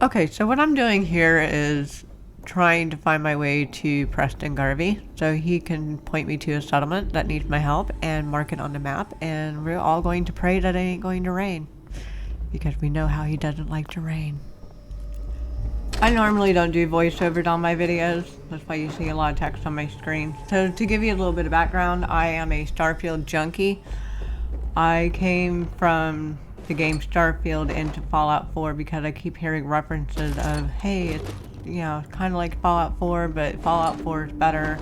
Okay, so what I'm doing here is trying to find my way to Preston Garvey so he can point me to a settlement that needs my help and mark it on the map, and we're all going to pray that it ain't going to rain because we know how he doesn't like to rain. I normally don't do voiceovers on my videos, that's why you see a lot of text on my screen. So to give you a little bit of background, I am a Starfield junkie. I came from the game Starfield into Fallout 4 because I keep hearing references of, hey, it's, you know, kind of like Fallout 4, but Fallout 4 is better.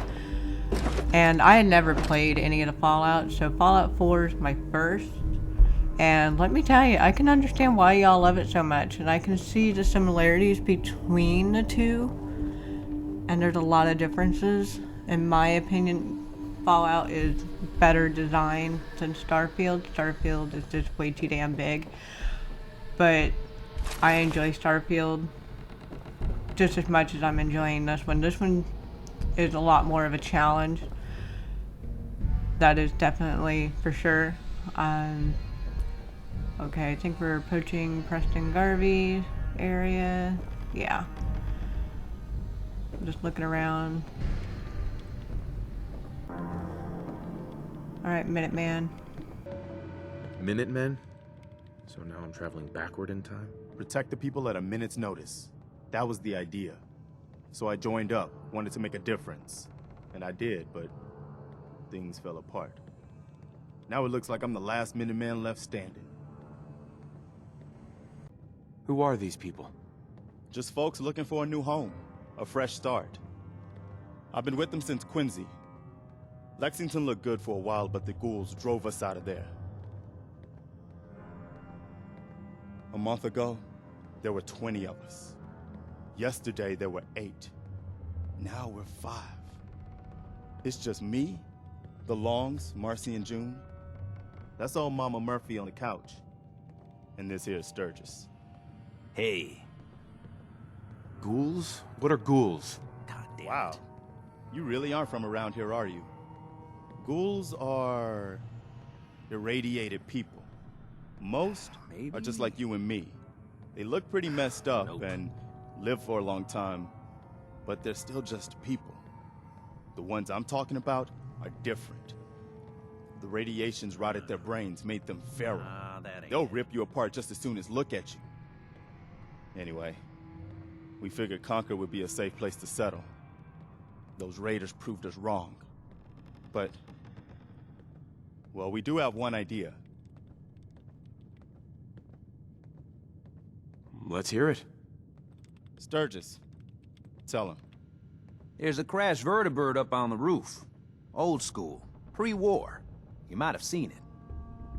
And I had never played any of the Fallout, so Fallout 4 is my first. And let me tell you, I can understand why y'all love it so much, and I can see the similarities between the two. And there's a lot of differences. In my opinion, Fallout is better designed than Starfield. Starfield is just way too damn big. But I enjoy Starfield just as much as I'm enjoying this one. This one is a lot more of a challenge. That is definitely for sure. Okay, I think we're approaching Preston Garvey area. Yeah. Just looking around. Alright, Minuteman. Minutemen? So now I'm traveling backward in time? Protect the people at a minute's notice. That was the idea. So I joined up, wanted to make a difference. And I did, but things fell apart. Now it looks like I'm the last Minuteman left standing. Who are these people? Just folks looking for a new home, a fresh start. I've been with them since Quincy. Lexington looked good for a while, but the ghouls drove us out of there. A month ago, there were 20 of us. Yesterday, there were 8. Now we're 5. It's just me, the Longs, Marcy and June. That's old Mama Murphy on the couch. And this here is Sturgis. Hey. Ghouls? What are ghouls? God damn Wow. it. You really aren't from around here, are you? Ghouls are irradiated people. Most Maybe. are just like you and me. They look pretty messed up Nope. and live for a long time, but they're still just people. The ones I'm talking about are different. The radiations rotted their brains, made them feral. That ain't They'll it. rip you apart just as soon as look at you. Anyway, we figured Concord would be a safe place to settle. Those raiders proved us wrong. But, well, we do have one idea. Let's hear it. Sturgis, tell him. There's a crashed vertibird up on the roof. Old school. Pre-war. You might have seen it.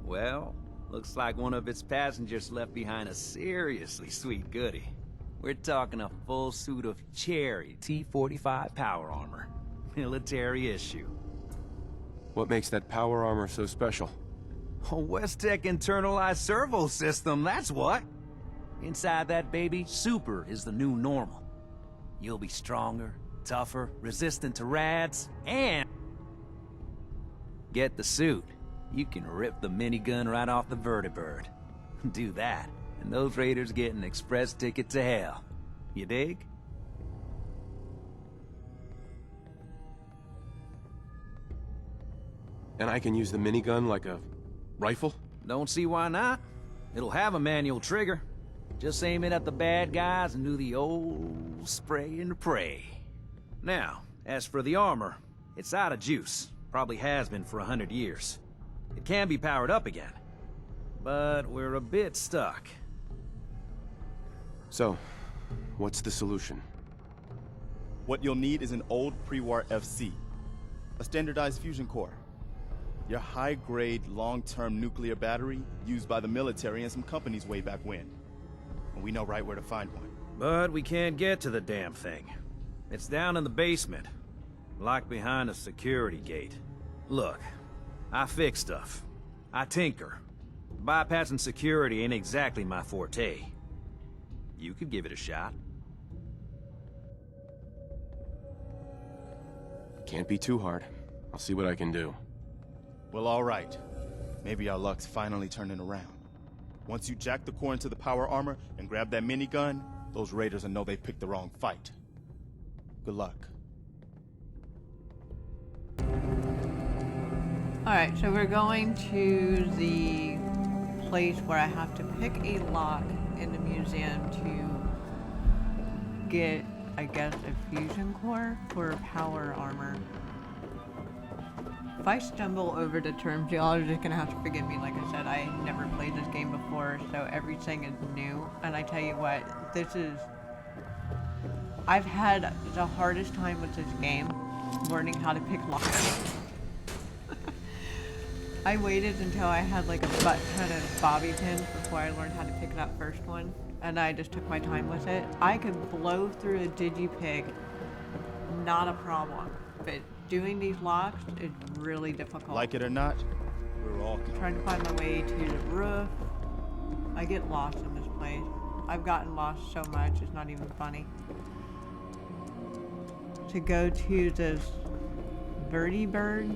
Well, looks like one of its passengers left behind a seriously sweet goodie. We're talking a full suit of cherry T-45 power armor. Military issue. What makes that power armor so special? A West-Tech internalized servo system, that's what. Inside that baby, super is the new normal. You'll be stronger, tougher, resistant to rads, and... get the suit. You can rip the minigun right off the vertibird. Do that, and those raiders get an express ticket to hell. You dig? And I can use the minigun like a rifle? Don't see why not. It'll have a manual trigger. Just aim it at the bad guys and do the old spray and pray. Now, as for the armor, it's out of juice. Probably has been for 100 years. It can be powered up again. But we're a bit stuck. So, what's the solution? What you'll need is an old pre-war FC, a standardized fusion core. Your high-grade, long-term nuclear battery used by the military and some companies way back when. And we know right where to find one. But we can't get to the damn thing. It's down in the basement, locked behind a security gate. Look, I fix stuff. I tinker. Bypassing security ain't exactly my forte. You could give it a shot. Can't be too hard. I'll see what I can do. Well, all right. Maybe our luck's finally turning around. Once you jack the core into the power armor and grab that minigun, those raiders will know they picked the wrong fight. Good luck. Alright, so we're going to the place where I have to pick a lock in the museum to get, I guess, a fusion core for power armor. If I stumble over the terms, y'all are just gonna have to forgive me. Like I said, I never played this game before, so everything is new. And I tell you what, I've had the hardest time with this game learning how to pick locks. I waited until I had like a butt ton of bobby pins before I learned how to pick that first one, and I just took my time with it. I could blow through a digipick, not a problem, but doing these locks is really difficult. Like it or not, we're all Trying to find my way to the roof. I get lost in this place. I've gotten lost so much, it's not even funny. To go to this vertibird.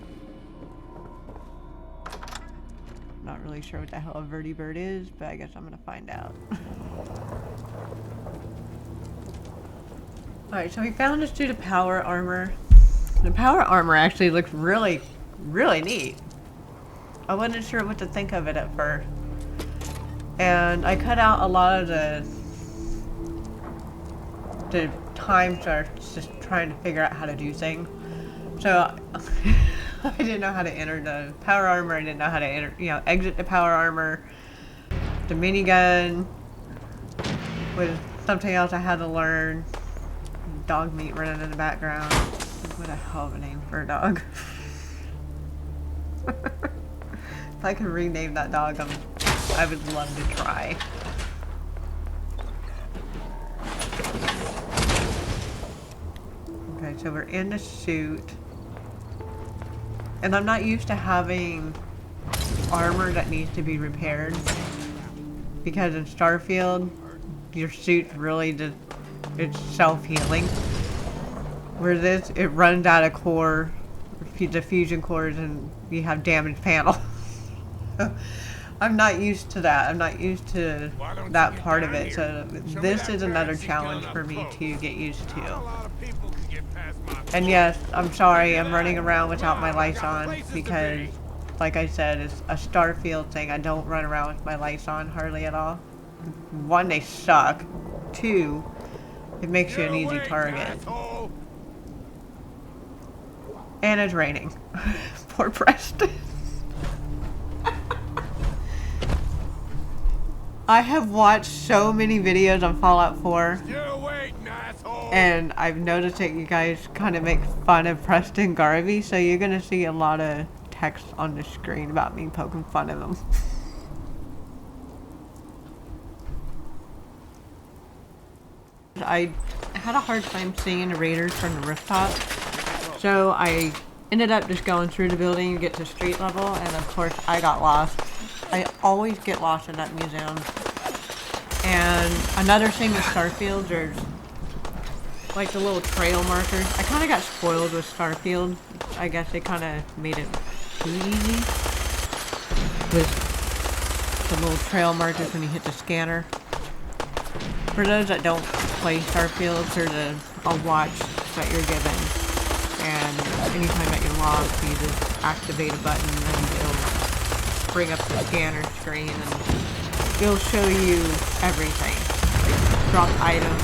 Not really sure what the hell a vertibird is, but I guess I'm gonna find out. Alright, so we found this through the power armor. The power armor actually looks really, really neat. I wasn't sure what to think of it at first. And I cut out a lot of the times are just trying to figure out how to do things. So I didn't know how to enter the power armor. I didn't know how to enter, exit the power armor. The minigun was something else I had to learn. Dog meat running in the background. What a hell of a name for a dog. If I could rename that dog, I would love to try. Okay, so we're in the suit. And I'm not used to having armor that needs to be repaired. Because in Starfield, your suit's really just, it's self-healing. Where this, it runs out of core, the fusion cores, and you have damaged panels. I'm not used to that. I'm not used to that part of it. So this is another challenge for me to get used to. And yes, I'm sorry, I'm running around without my lights on because, like I said, it's a Starfield thing. I don't run around with my lights on hardly at all. One, they suck. Two, it makes you an easy target. And it's raining. Poor Preston. I have watched so many videos on Fallout 4. And I've noticed that you guys kind of make fun of Preston Garvey, so you're going to see a lot of text on the screen about me poking fun of him. I had a hard time seeing the raiders from the rooftop, so I ended up just going through the building to get to street level, and of course I got lost. I always get lost in that museum. And another thing with Starfield, there's like the little trail markers. I kind of got spoiled with Starfield. I guess they kind of made it too easy with the little trail markers when you hit the scanner. For those that don't play Starfield, there's a watch that you're given, and anytime that you're lost, you just activate a button and it'll bring up the scanner screen and it'll show you everything. Like drop items,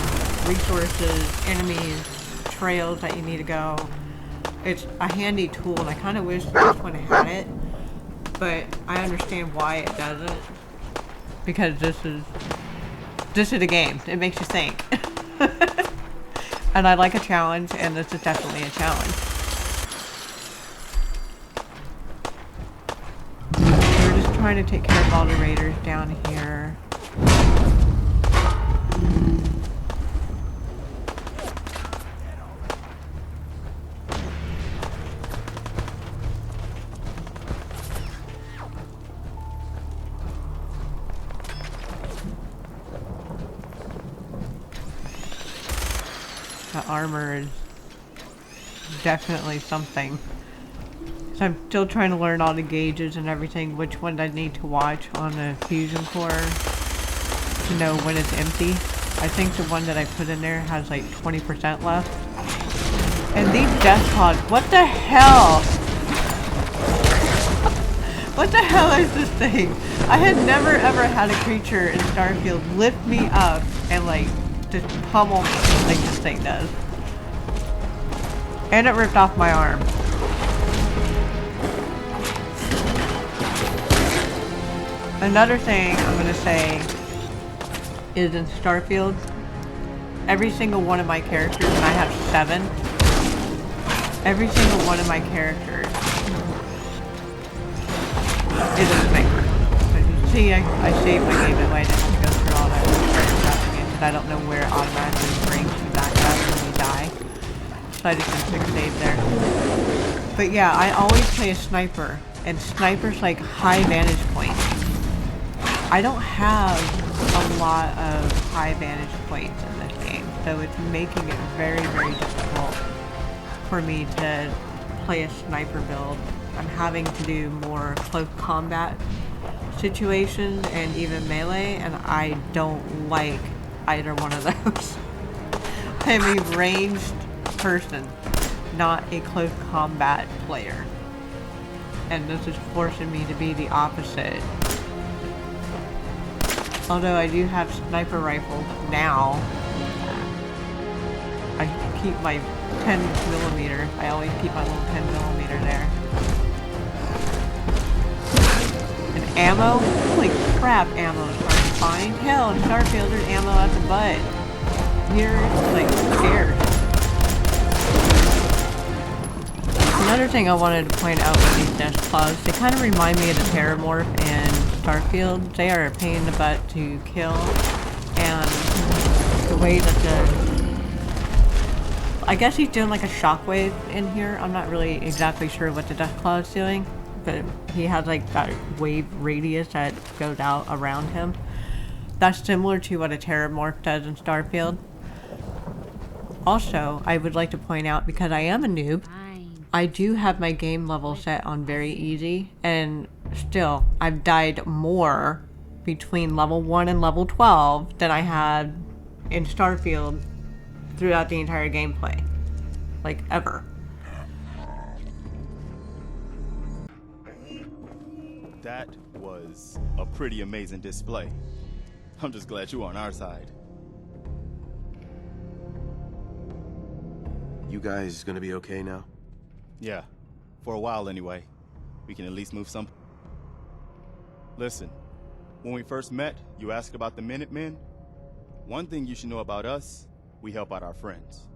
resources, enemies, trails that you need to go. It's a handy tool, and I kind of wish this one had it, but I understand why it doesn't, because this is a game. It makes you think. And I like a challenge, and this is definitely a challenge. We're just trying to take care of all the raiders down here. The armor is definitely something. So I'm still trying to learn all the gauges and everything, which ones I need to watch on the fusion core to know when it's empty. I think the one that I put in there has like 20% left. And these death pods, what the hell? What the hell is this thing? I had never ever had a creature in Starfield lift me up and like just pummel me like this thing does. And it ripped off my arm. Another thing I'm gonna say is in Starfield, every single one of my characters, and I have 7, every single one of my characters is a sniper. As you see, I saved my game that way. I didn't have to go through all that crafting it because I don't know where it automatically brings you back up when you die. So I just did a quick save there. But yeah, I always play a sniper, and snipers like high vantage points. I don't have a lot of high vantage points in this game, so it's making it very, very difficult for me to play a sniper build. I'm having to do more close combat situations and even melee, and I don't like either one of those. I'm a ranged person, not a close combat player. And this is forcing me to be the opposite. Although I do have sniper rifles now, I keep my 10mm. I always keep my little 10mm there. And ammo? Holy crap, ammo is hard to find. Hell, in Starfield there's ammo at the butt. Here, it's like scarce. Another thing I wanted to point out with these nest claws, they kind of remind me of the Terramorph and Starfield. They are a pain in the butt to kill, and the way that I guess he's doing like a shockwave in here. I'm not really exactly sure what the Deathclaw is doing, but he has like that wave radius that goes out around him. That's similar to what a Terramorph does in Starfield. Also, I would like to point out, because I am a noob, I do have my game level set on very easy, and still, I've died more between level 1 and level 12 than I had in Starfield throughout the entire gameplay. Like, ever. That was a pretty amazing display. I'm just glad you're on our side. You guys gonna be okay now? Yeah, for a while anyway. We can at least move some. Listen, when we first met, you asked about the Minutemen. One thing you should know about us, we help out our friends.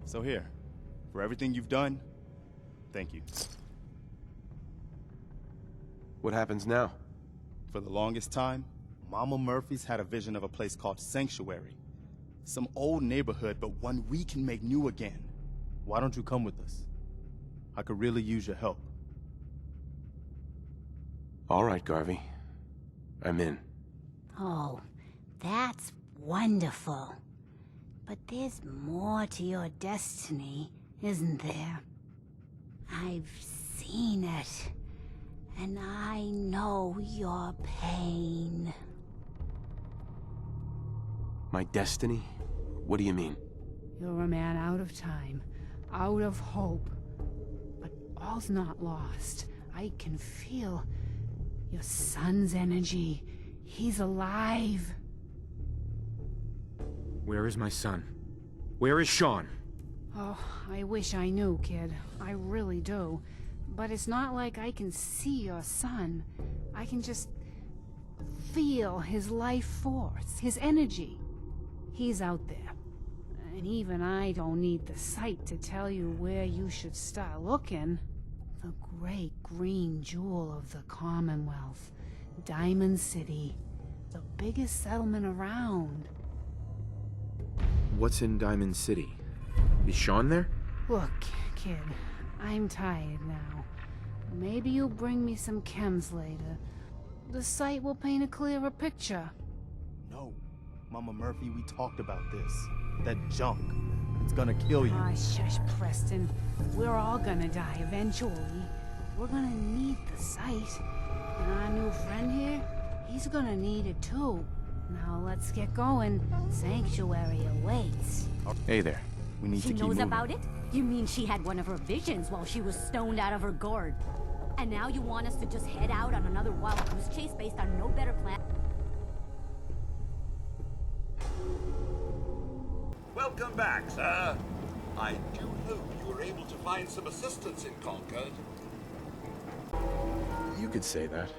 So here, for everything you've done, thank you. What happens now? For the longest time, Mama Murphy's had a vision of a place called Sanctuary. Some old neighborhood, but one we can make new again. Why don't you come with us? I could really use your help. All right, Garvey. I'm in. Oh, that's wonderful. But there's more to your destiny, isn't there? I've seen it, and I know your pain. My destiny? What do you mean? You're a man out of time, out of hope. But all's not lost. I can feel your son's energy. He's alive. Where is my son? Where is Sean? Oh, I wish I knew, kid. I really do. But it's not like I can see your son. I can just feel his life force, his energy. He's out there. And even I don't need the sight to tell you where you should start looking. The great green jewel of the Commonwealth. Diamond City. The biggest settlement around. What's in Diamond City? Is Sean there? Look, kid, I'm tired now. Maybe you'll bring me some chems later. The sight will paint a clearer picture. No, Mama Murphy, we talked about this. That junk. It's gonna kill you. Ah, shush, Preston. We're all gonna die eventually. We're gonna need the sight. And our new friend here, he's gonna need it too. Now let's get going. Sanctuary awaits. Hey there. We need She to keep knows moving. about it? You mean she had one of her visions while she was stoned out of her gourd? And now you want us to just head out on another wild goose chase based on no better plan? Welcome back, sir. I do hope you were able to find some assistance in Concord. You could say that.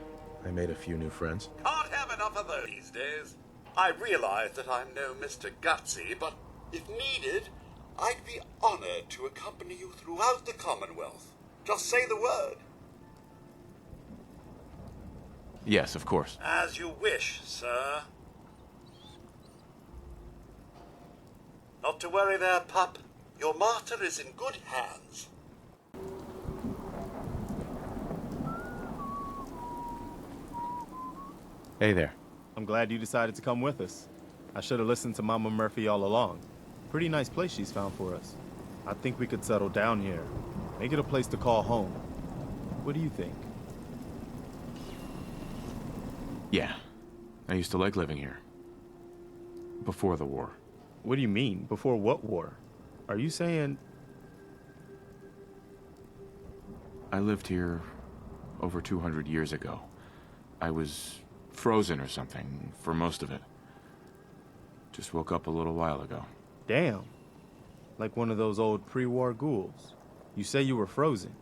I made a few new friends. Can't have enough of those these days. I realize that I'm no Mr. Gutsy, but if needed, I'd be honored to accompany you throughout the Commonwealth. Just say the word. Yes, of course. As you wish, sir. Not to worry there, pup. Your martyr is in good hands. Hey there. I'm glad you decided to come with us. I should have listened to Mama Murphy all along. Pretty nice place she's found for us. I think we could settle down here. Make it a place to call home. What do you think? Yeah. I used to like living here. Before the war. What do you mean? Before what war? Are you saying... I lived here over 200 years ago. I was frozen or something for most of it. Just woke up a little while ago. Damn. Like one of those old pre-war ghouls. You say you were frozen.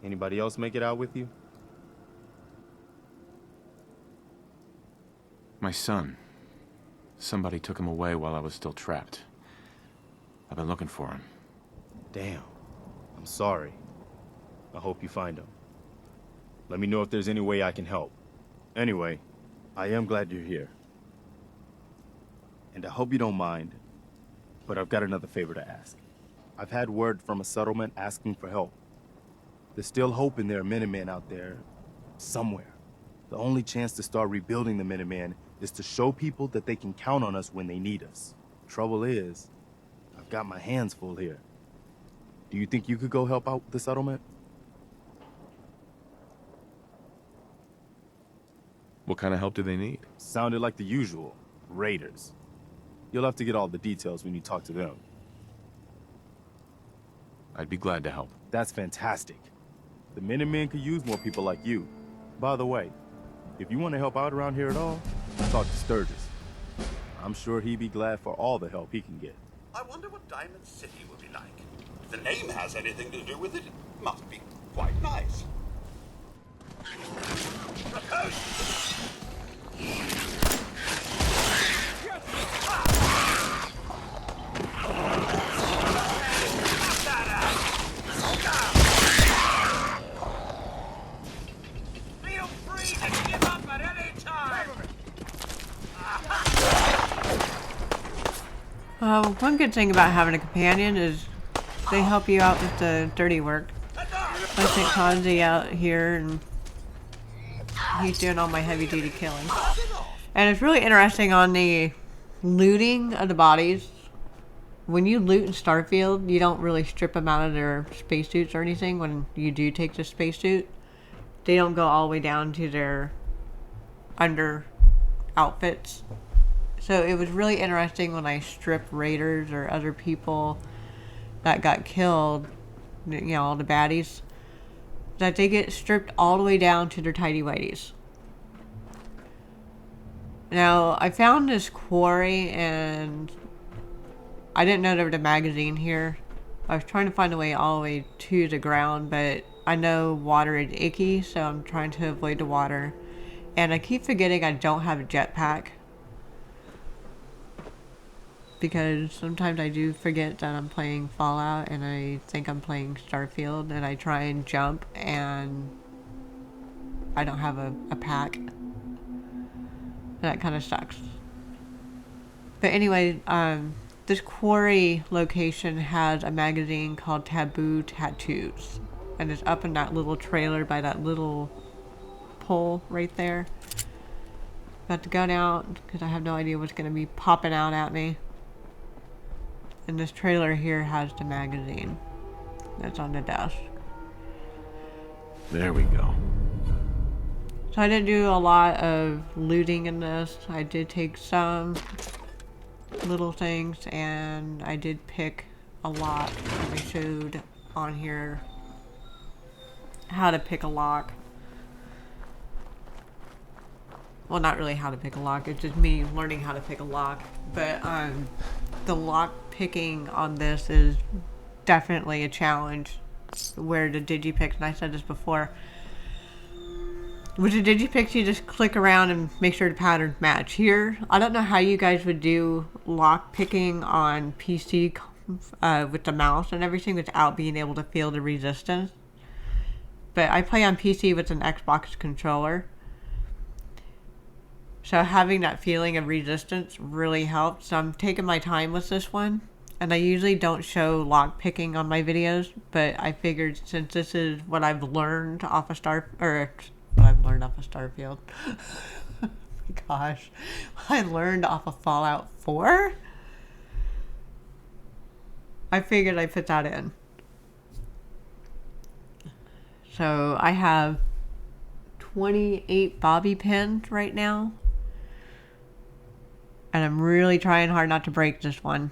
Anybody else make it out with you? My son. Somebody took him away while I was still trapped. I've been looking for him. Damn. I'm sorry. I hope you find him. Let me know if there's any way I can help. Anyway, I am glad you're here. And I hope you don't mind, but I've got another favor to ask. I've had word from a settlement asking for help. There's still hope in there are Minutemen out there, somewhere. The only chance to start rebuilding the Minutemen is to show people that they can count on us when they need us. Trouble is, I've got my hands full here. Do you think you could go help out the settlement? What kind of help do they need? Sounded like the usual, raiders. You'll have to get all the details when you talk to them. I'd be glad to help. That's fantastic. The Minutemen could use more people like you. By the way, if you want to help out around here at all, talk to Sturgis. I'm sure he'd be glad for all the help he can get. I wonder what Diamond City will be like. If the name has anything to do with it, it must be quite nice. Feel free to give up at any time. One good thing about having a companion is they help you out with the dirty work. I sent Kanzi out here and he's doing all my heavy duty killing. And it's really interesting on the looting of the bodies. When you loot in Starfield, you don't really strip them out of their spacesuits or anything. When you do take the spacesuit, they don't go all the way down to their under outfits. So it was really interesting when I stripped raiders or other people that got killed, you know, all the baddies, that they get stripped all the way down to their tidy whities. Now, I found this quarry and I didn't know there was a magazine here. I was trying to find a way all the way to the ground, but I know water is icky, so I'm trying to avoid the water. And I keep forgetting I don't have a jetpack, because sometimes I do forget that I'm playing Fallout and I think I'm playing Starfield, and I try and jump and I don't have a pack. That kind of sucks. But anyway, this quarry location has a magazine called Taboo Tattoos, and it's up in that little trailer by that little pole right there. Got the gun out because I have no idea what's going to be popping out at me. And this trailer here has the magazine that's on the desk. There we go. So I didn't do a lot of looting in this. I did take some little things, and I did pick a lock. I showed on here how to pick a lock. Well, not really how to pick a lock. It's just me learning how to pick a lock. But the lock picking on this is definitely a challenge. Where the digipicks, and I said this before, with the digipicks you just click around and make sure the patterns match. Here, I don't know how you guys would do lock picking on PC with the mouse and everything without being able to feel the resistance. But I play on PC with an Xbox controller. So having that feeling of resistance really helps. So I'm taking my time with this one. And I usually don't show lock picking on my videos, but I figured since this is what I've learned off of Starfield. Gosh, I learned off of Fallout 4. I figured I'd put that in. So I have 28 bobby pins right now. And I'm really trying hard not to break this one.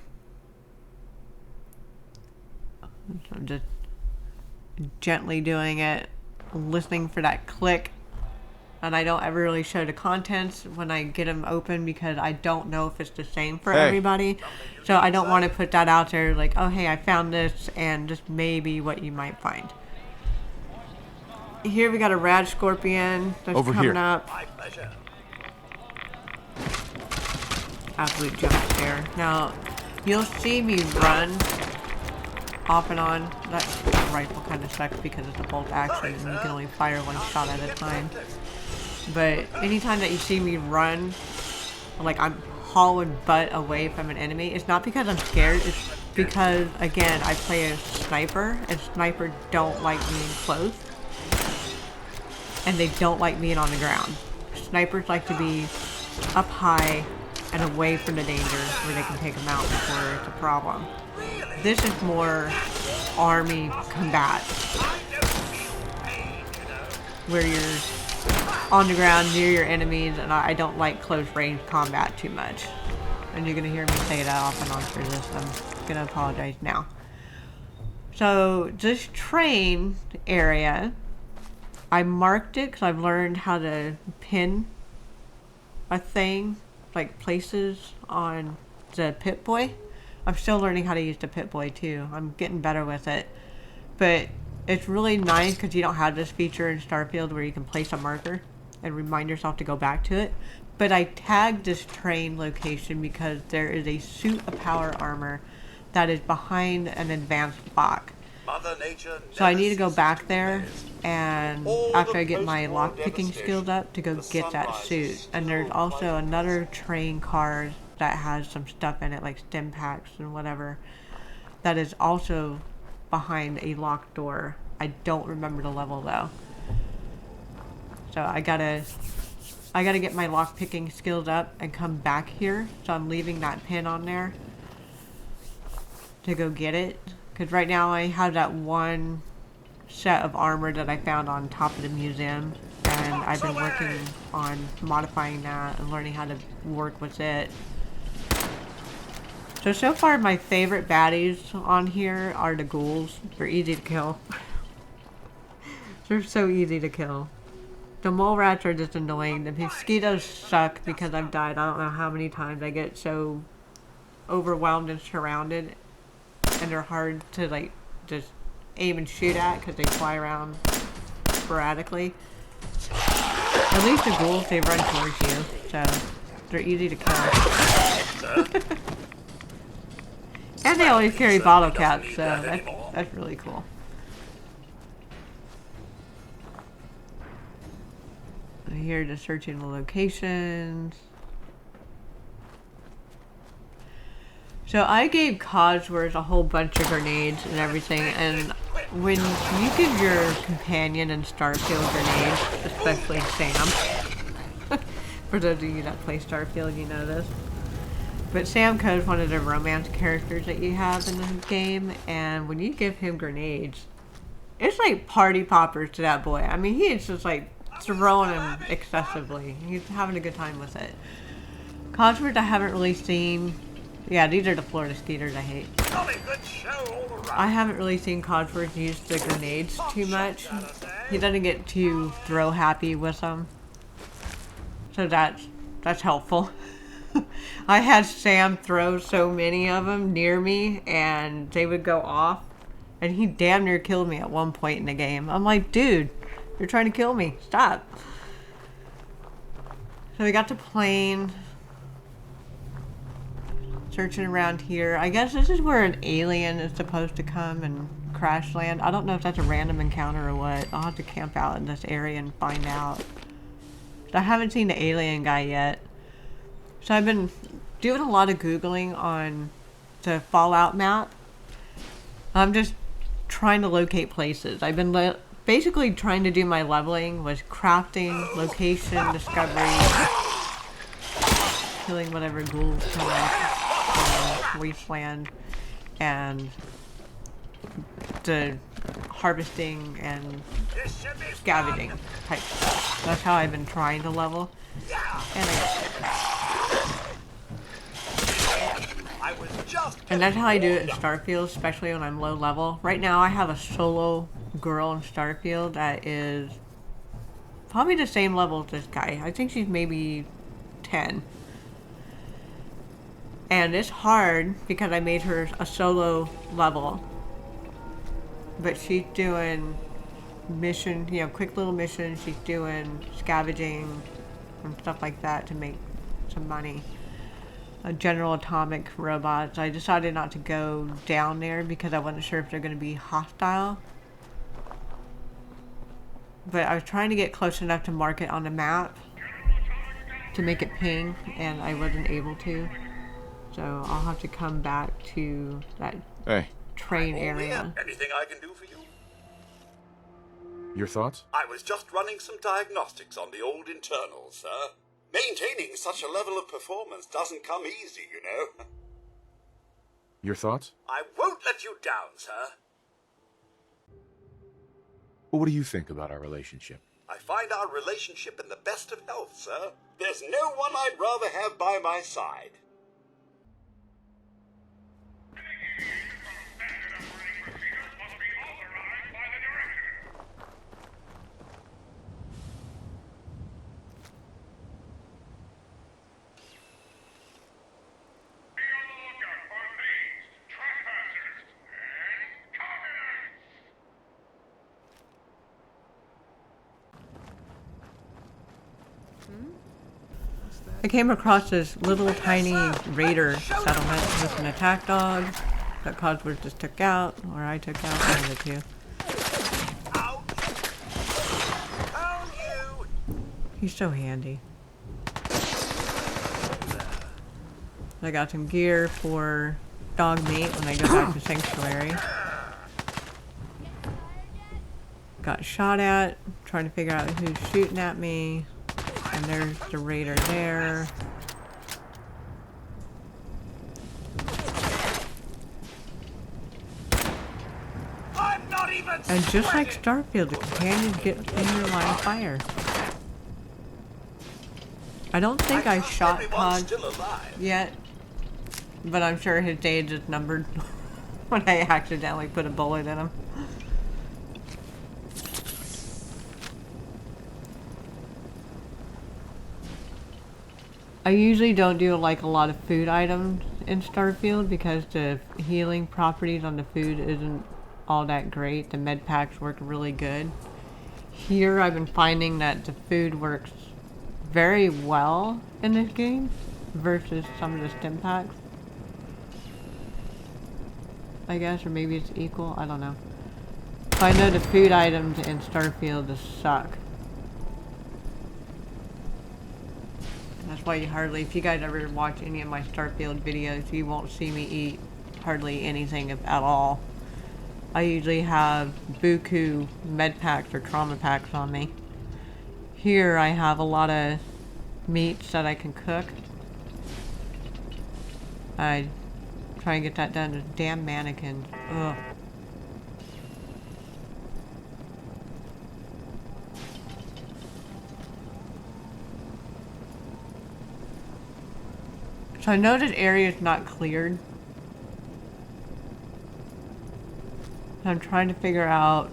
So I'm just gently doing it, listening for that click. And I don't ever really show the contents when I get them open because I don't know if it's the same for everybody. So I don't want to put that out there like, oh hey, I found this and just maybe what you might find. Here we got a RADSCORPION that's coming up. My pleasure. Absolute jump scare. Now, you'll see me run off and on. That rifle kind of sucks because it's a bolt action and you can only fire one shot at a time. But anytime that you see me run, like I'm hauling butt away from an enemy, it's not because I'm scared, it's because, again, I play a sniper, and snipers don't like being close. And they don't like being on the ground. Snipers like to be up high and away from the danger where they can take them out before it's a problem. This is more army combat, where you're on the ground near your enemies, and I don't like close range combat too much. And you're gonna hear me say that off and on for this. I'm gonna apologize now. So this train area, I marked it because I've learned how to pin a thing, like places on the Pip-Boy. I'm still learning how to use the Pip-Boy too. I'm getting better with it. But it's really nice because you don't have this feature in Starfield where you can place a marker and remind yourself to go back to it. But I tagged this train location because there is a suit of power armor that is behind an advanced block. Mother Nature So I need to go back there, and after I get my lockpicking skills up, to go get that suit. And there's also another train car that has some stuff in it, like SIMPAKS and whatever, that is also behind a locked door. I don't remember the level though. So I gotta get my lockpicking skills up and come back here. So I'm leaving that pin on there to go get it. Because right now I have that one set of armor that I found on top of the museum, and I've been working on modifying that and learning how to work with it. So far my favorite baddies on here are the ghouls. They're easy to kill. They're so easy to kill. The mole rats are just annoying. The mosquitoes suck because I've died I don't know how many times. I get so overwhelmed and surrounded, and they're hard to like just aim and shoot at because they fly around sporadically. At least the ghouls, they run towards you, so they're easy to kill. And they always carry bottle caps, so that's really cool. I'm here to searching the locations. So I gave CODSWORTH a whole bunch of grenades and everything, and when you give your companion in Starfield grenades, especially Sam, for those of you that play Starfield, you know this, but Sam is one of the romance characters that you have in the game, and when you give him grenades, it's like party poppers to that boy. I mean, he is just like throwing him excessively. He's having a good time with it. CODSWORTH I haven't really seen. Yeah, these are the Florida Skeeters I hate. I haven't really seen CODSWORTH use the grenades too much. He doesn't get too throw happy with them. So that's helpful. I had Sam throw so many of them near me and they would go off. And he damn near killed me at one point in the game. I'm like, dude, you're trying to kill me. Stop. So we got the plane. Searching around here. I guess this is where an alien is supposed to come and crash land. I don't know if that's a random encounter or what. I'll have to camp out in this area and find out. I haven't seen the alien guy yet. So I've been doing a lot of Googling on the Fallout map. I'm just trying to locate places. I've been basically trying to do my leveling with crafting, location, discovery, killing whatever ghouls come up. Wasteland and the harvesting and scavenging type stuff. That's how I've been trying to level. And and that's how I do it in Starfield, especially when I'm low level. Right now I have a solo girl in Starfield that is probably the same level as this guy. I think she's maybe 10. And it's hard because I made her a solo level. But she's doing mission, you know, quick little missions. She's doing scavenging and stuff like that to make some money. General atomic robots. I decided not to go down there because I wasn't sure if they're going to be hostile. But I was trying to get close enough to mark it on the map to make it ping, and I wasn't able to. So I'll have to come back to that train area. Anything I can do for you? Your thoughts? I was just running some diagnostics on the old internals, sir. Maintaining such a level of performance doesn't come easy, you know. Your thoughts? I won't let you down, sir. Well, what do you think about our relationship? I find our relationship in the best of health, sir. There's no one I'd rather have by my side. I came across this little tiny raider settlement with an attack dog that CODSWORTH just took out, or I took out, one of the two. He's so handy. I got some gear for dog meat when I go back to Sanctuary. Got shot at, trying to figure out who's shooting at me. And there's the raider there. And just like Starfield, the companions get in your line of fire. I don't think I shot Pod yet, but I'm sure his days is numbered when I accidentally put a bullet in him. I usually don't do like a lot of food items in Starfield because the healing properties on the food isn't all that great. The med packs work really good. Here I've been finding that the food works very well in this game versus some of the stim packs. I guess, or maybe it's equal, I don't know. So I know the food items in Starfield just suck. That's why you hardly, if you guys ever watch any of my Starfield videos, you won't see me eat hardly anything at all. I usually have buku med packs or trauma packs on me. Here I have a lot of meats that I can cook. I try and get that done. This damn mannequin. Ugh. So I know this area is not cleared. I'm trying to figure out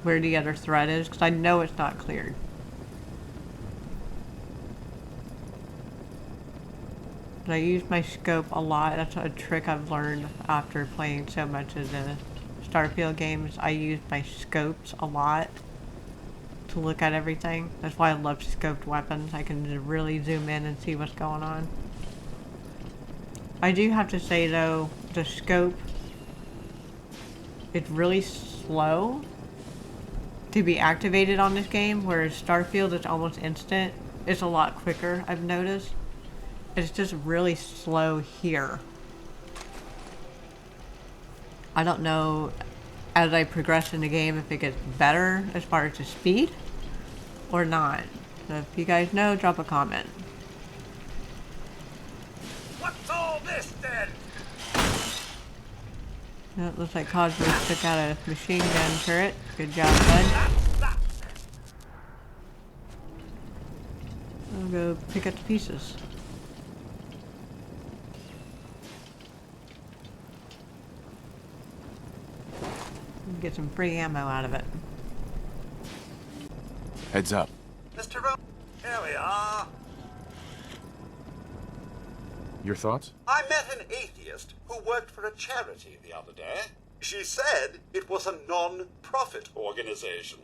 where the other thread is, because I know it's not cleared. But I use my scope a lot. That's a trick I've learned after playing so much of the Starfield games. I use my scopes a lot to look at everything. That's why I love scoped weapons. I can just really zoom in and see what's going on. I do have to say though, the scope, it's really slow to be activated on this game, whereas Starfield is almost instant. It's a lot quicker, I've noticed. It's just really slow here. I don't know as I progress in the game if it gets better as far as the speed or not. So if you guys know, drop a comment. What's all this then? It looks like CODSWORTH took out a machine gun turret. Good job, bud. I'll go pick up the pieces. Get some free ammo out of it. Heads up. Mr. Ro... Here we are. Your thoughts? I met an atheist who worked for a charity the other day. She said it was a non-profit organization.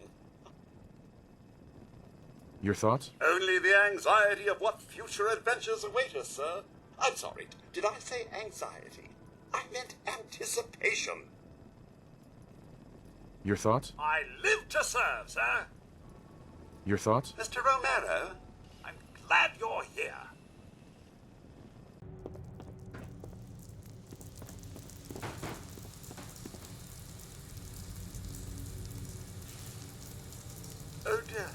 Your thoughts? Only the anxiety of what future adventures await us, sir. I'm sorry, did I say anxiety? I meant anticipation. Your thoughts? I live to serve, sir. Your thoughts? Mr. Romero, I'm glad you're here. Oh dear,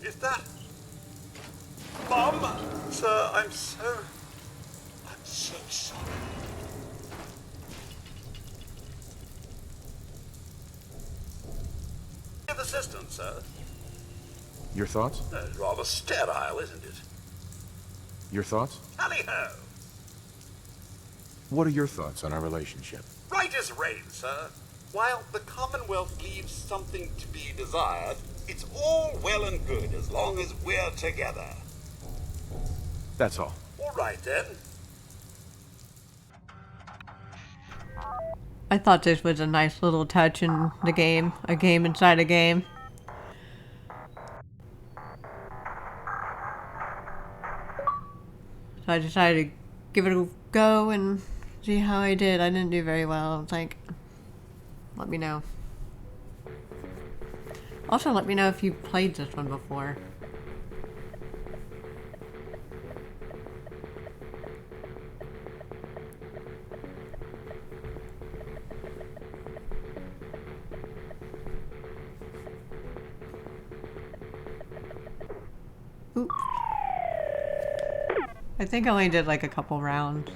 is that... Mom? Sir, I'm so sorry. Give assistance, sir. Your thoughts? Rather sterile, isn't it? Your thoughts? Tally-ho! What are your thoughts on our relationship? Right as rain, sir. While the Commonwealth leaves something to be desired, it's all well and good as long as we're together. That's all. All right, then. I thought this was a nice little touch in the game. A game inside a game. So I decided to give it a go and see how I did. I didn't do very well. I was like, let me know. Also, let me know if you've played this one before. Oops. I think I only did like a couple rounds.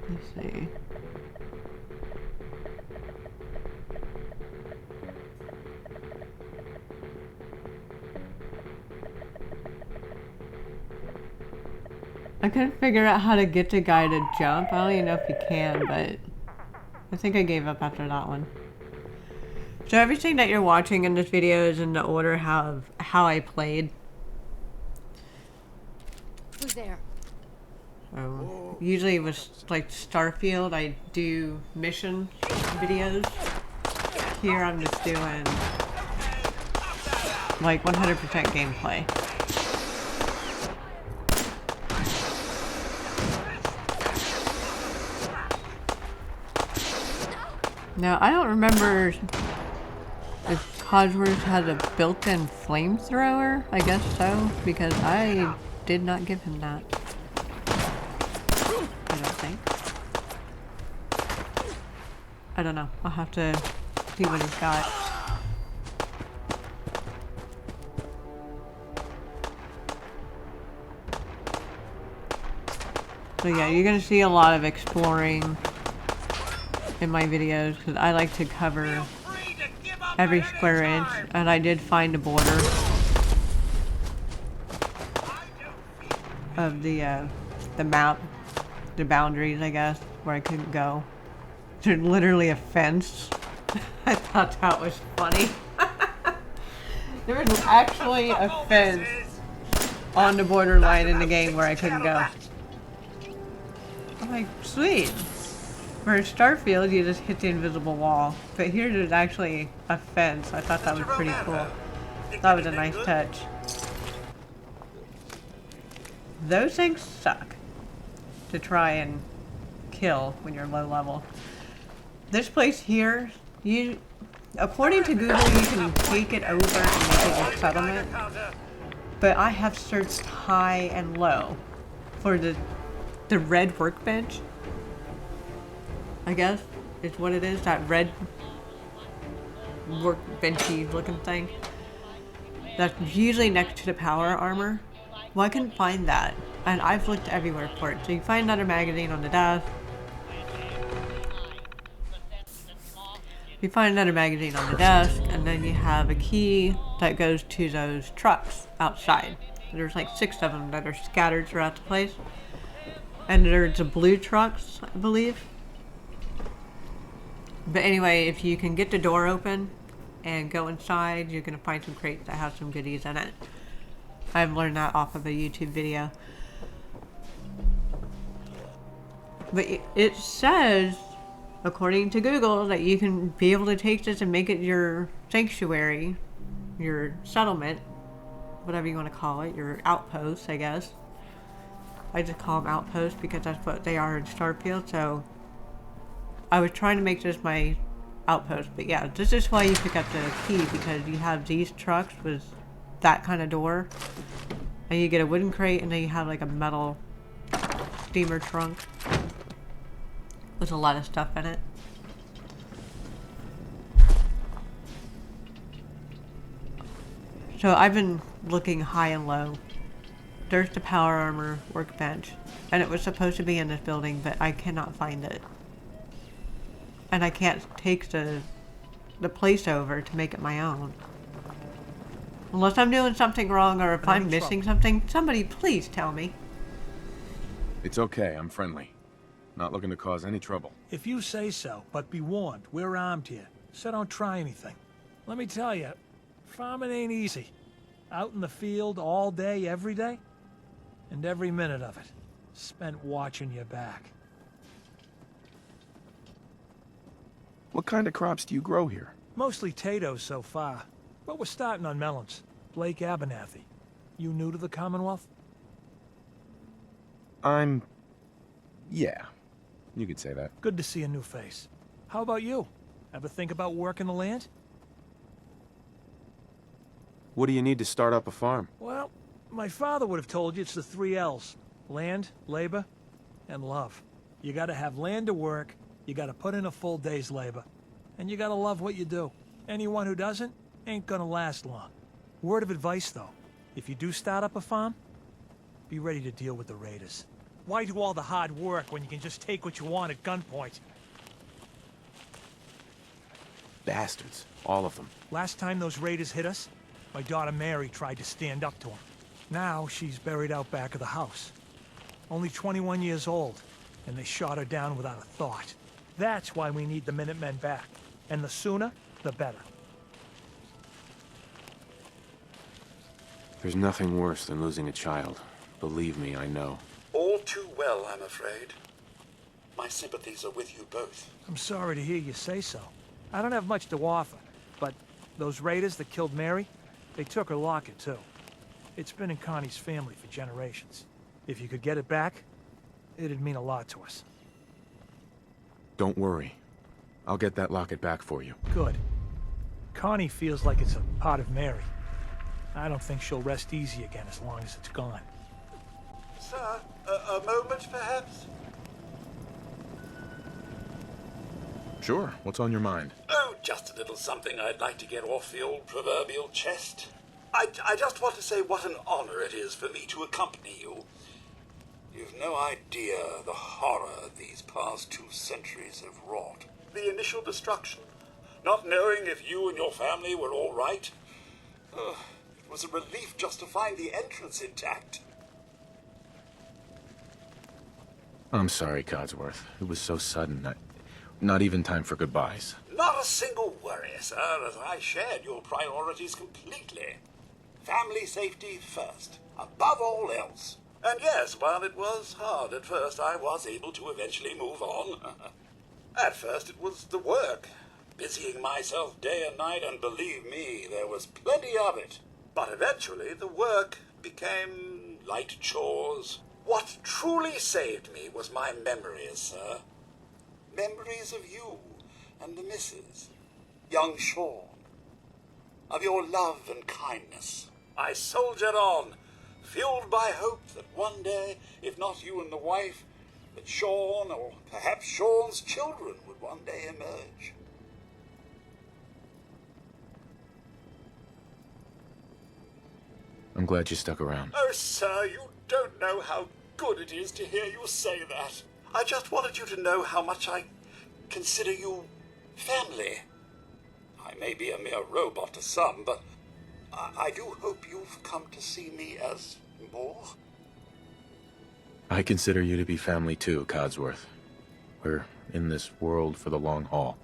Let's see. I couldn't figure out how to get the guy to jump. I don't even know if he can, but I think I gave up after that one. So everything that you're watching in this video is in the order how I played. Who's there? Usually with like Starfield, I do mission videos. Here I'm just doing like 100% gameplay. Now I don't remember if CODSWORTH has a built-in flamethrower. I guess so, because I did not give him that. I don't think. I don't know. I'll have to see what he's got. So yeah, you're gonna see a lot of exploring in my videos because I like to cover every square inch, and I did find a border. of the map, the boundaries, I guess, where I couldn't go. There's literally a fence. I thought that was funny. There was actually a fence on the borderline in the game where I couldn't go. I'm like, sweet. For Starfield, you just hit the invisible wall. But here there's actually a fence. I thought that was pretty cool. That was a nice touch. Those things suck to try and kill when you're low level. This place here, according to Google, you can take it over and make it a settlement. But I have searched high and low for the red workbench, I guess is what it is, that red workbenchy looking thing. That's usually next to the power armor. Well, I couldn't find that, and I've looked everywhere for it. So you find another magazine on the desk. You find another magazine on the desk, and then you have a key that goes to those trucks outside. There's like 6 of them that are scattered throughout the place. And there's the blue trucks, I believe. But anyway, if you can get the door open and go inside, you're going to find some crates that have some goodies in it. I've learned that off of a YouTube video. But it says, according to Google, that you can be able to take this and make it your sanctuary, your settlement, whatever you want to call it, your outpost, I guess. I just call them outposts because that's what they are in Starfield. So I was trying to make this my outpost, but yeah, this is why you pick up the key, because you have these trucks with that kind of door, and you get a wooden crate, and then you have like a metal steamer trunk with a lot of stuff in it. So I've been looking high and low. There's the power armor workbench, and it was supposed to be in this building, but I cannot find it. And I can't take the place over to make it my own. Unless I'm doing something wrong, or if I'm missing something, somebody please tell me. It's okay, I'm friendly. Not looking to cause any trouble. If you say so, but be warned, we're armed here, so don't try anything. Let me tell you, farming ain't easy. Out in the field all day, every day, and every minute of it spent watching your back. What kind of crops do you grow here? Mostly potatoes so far, but we're starting on melons. Blake Abernathy. You new to the Commonwealth? Yeah, you could say that. Good to see a new face. How about you? Ever think about working the land? What do you need to start up a farm? Well, my father would have told you it's the 3 L's. Land, labor, and love. You gotta have land to work, you gotta put in a full day's labor, and you gotta love what you do. Anyone who doesn't ain't gonna last long. Word of advice, though. If you do start up a farm, be ready to deal with the raiders. Why do all the hard work when you can just take what you want at gunpoint? Bastards. All of them. Last time those raiders hit us, my daughter Mary tried to stand up to them. Now she's buried out back of the house. Only 21 years old, and they shot her down without a thought. That's why we need the Minutemen back. And the sooner, the better. There's nothing worse than losing a child. Believe me, I know. All too well, I'm afraid. My sympathies are with you both. I'm sorry to hear you say so. I don't have much to offer, but those raiders that killed Mary, they took her locket too. It's been in Connie's family for generations. If you could get it back, it'd mean a lot to us. Don't worry. I'll get that locket back for you. Good. Connie feels like it's a part of Mary. I don't think she'll rest easy again as long as it's gone. Sir, a moment perhaps? Sure. What's on your mind? Oh, just a little something I'd like to get off the old proverbial chest. I just want to say what an honor it is for me to accompany you. You've no idea the horror these past 2 centuries have wrought. The initial destruction, not knowing if you and your family were all right. It was a relief just to find the entrance intact. I'm sorry, Codsworth. It was so sudden. Not even time for goodbyes. Not a single worry, sir, as I shared your priorities completely. Family safety first, above all else. And yes, while it was hard at first, I was able to eventually move on. At first it was the work, busying myself day and night, and believe me, there was plenty of it. But eventually the work became light chores. What truly saved me was my memories, sir. Memories of you and the missus, young Sean, of your love and kindness. I soldiered on, fueled by hope that one day, if not you and the wife, that Sean, or perhaps Sean's children, would one day emerge. I'm glad you stuck around. Oh, sir, you don't know how good it is to hear you say that. I just wanted you to know how much I consider you family. I may be a mere robot to some, but I do hope you've come to see me as more. I consider you to be family too, Codsworth. We're in this world for the long haul.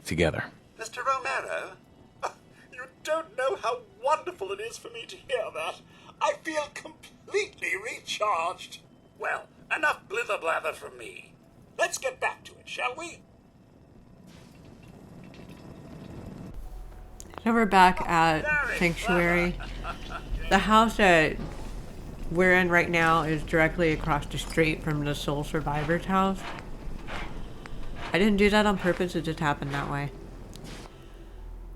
Together. Mr. Romero, you don't know how wonderful it is for me to hear that. I feel completely recharged. Well, enough blither-blather from me. Let's get back to it, shall we? So we're back at Sanctuary. The house that we're in right now is directly across the street from the sole survivor's house. I didn't do that on purpose, it just happened that way.